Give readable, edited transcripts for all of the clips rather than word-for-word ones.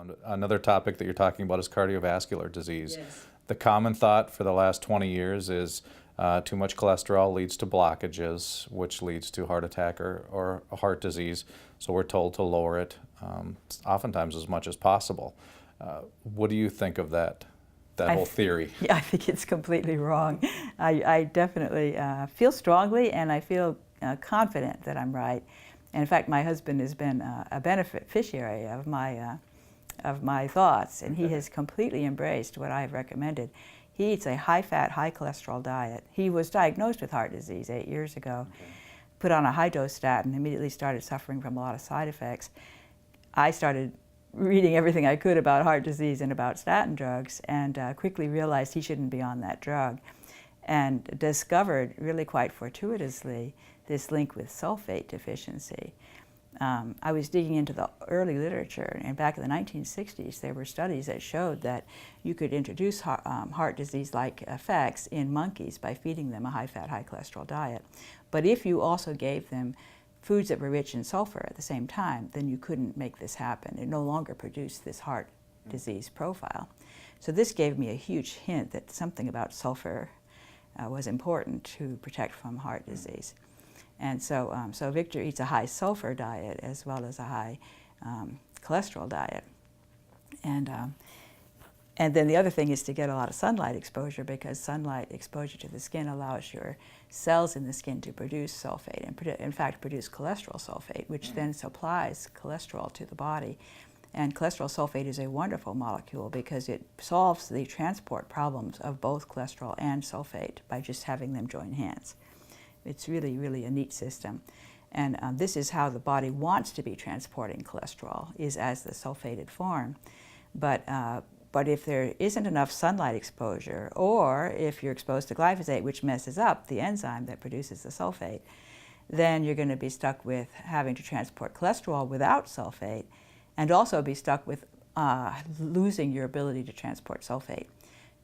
And another topic that you're talking about is cardiovascular disease. Yes. The common thought for the last 20 years is too much cholesterol leads to blockages, which leads to heart attack or heart disease. So we're told to lower it, oftentimes as much as possible. What do you think of that whole theory? Yeah, I think it's completely wrong. I definitely feel strongly, and I feel confident that I'm right. And in fact, my husband has been a beneficiary of my thoughts, and he has completely embraced what I've recommended. He eats a high-fat, high-cholesterol diet. He was diagnosed with heart disease 8 years ago, put on a high-dose statin, immediately started suffering from a lot of side effects. I started reading everything I could about heart disease and about statin drugs, and quickly realized he shouldn't be on that drug, and discovered, really quite fortuitously, this link with sulfate deficiency. I was digging into the early literature, and back in the 1960s there were studies that showed that you could introduce heart disease-like effects in monkeys by feeding them a high-fat, high-cholesterol diet. But if you also gave them foods that were rich in sulfur at the same time, then you couldn't make this happen. It no longer produced this heart disease profile. So this gave me a huge hint that something about sulfur was important to protect from heart disease. And so, so Victor eats a high sulfur diet as well as a high cholesterol diet. And then the other thing is to get a lot of sunlight exposure, because sunlight exposure to the skin allows your cells in the skin to produce sulfate and in fact produce cholesterol sulfate, which then supplies cholesterol to the body. And cholesterol sulfate is a wonderful molecule because it solves the transport problems of both cholesterol and sulfate by just having them join hands. It's really, really a neat system. And this is how the body wants to be transporting cholesterol, is as the sulfated form. But if there isn't enough sunlight exposure, or if you're exposed to glyphosate, which messes up the enzyme that produces the sulfate, then you're going to be stuck with having to transport cholesterol without sulfate, and also be stuck with losing your ability to transport sulfate.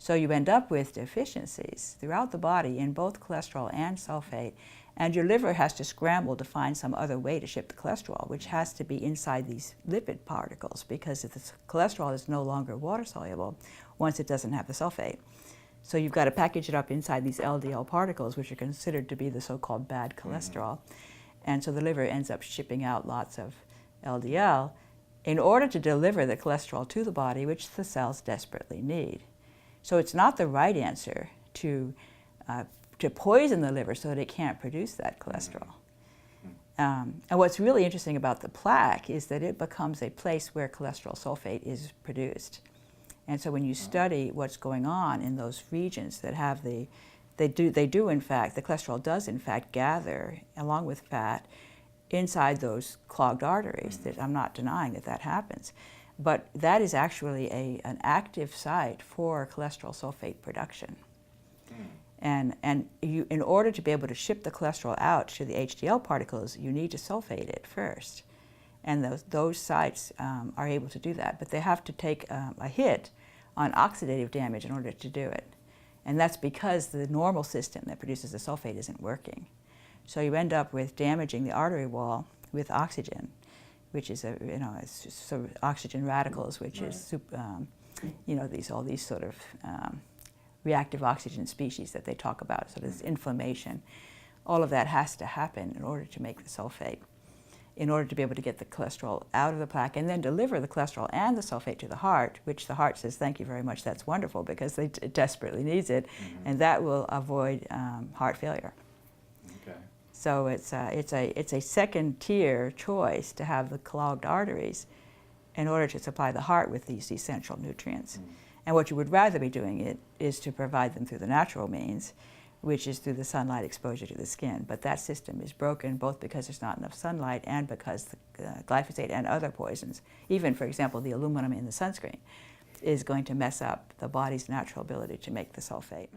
So you end up with deficiencies throughout the body in both cholesterol and sulfate, and your liver has to scramble to find some other way to ship the cholesterol, which has to be inside these lipid particles, because if the cholesterol is no longer water soluble once it doesn't have the sulfate. So you've got to package it up inside these LDL particles, which are considered to be the so-called bad cholesterol. And so the liver ends up shipping out lots of LDL in order to deliver the cholesterol to the body, which the cells desperately need. So it's not the right answer to poison the liver so that it can't produce that cholesterol. And what's really interesting about the plaque is that it becomes a place where cholesterol sulfate is produced. And so when you study what's going on in those regions that have the cholesterol does in fact gather along with fat inside those clogged arteries. That I'm not denying that that happens. But that is actually an active site for cholesterol sulfate production. And you, in order to be able to ship the cholesterol out to the HDL particles, you need to sulfate it first. And those sites are able to do that. But they have to take a hit on oxidative damage in order to do it. And that's because the normal system that produces the sulfate isn't working. So you end up with damaging the artery wall with oxygen, which is it's just sort of oxygen radicals, which is all these sort of reactive oxygen species that they talk about. So there's inflammation. All of that has to happen in order to make the sulfate, in order to be able to get the cholesterol out of the plaque and then deliver the cholesterol and the sulfate to the heart, which the heart says, thank you very much, that's wonderful, because it desperately needs it, and that will avoid heart failure. Okay. So it's a second-tier choice to have the clogged arteries in order to supply the heart with these essential nutrients. And what you would rather be doing is to provide them through the natural means, which is through the sunlight exposure to the skin. But that system is broken both because there's not enough sunlight and because the glyphosate and other poisons, even, for example, the aluminum in the sunscreen, is going to mess up the body's natural ability to make the sulfate.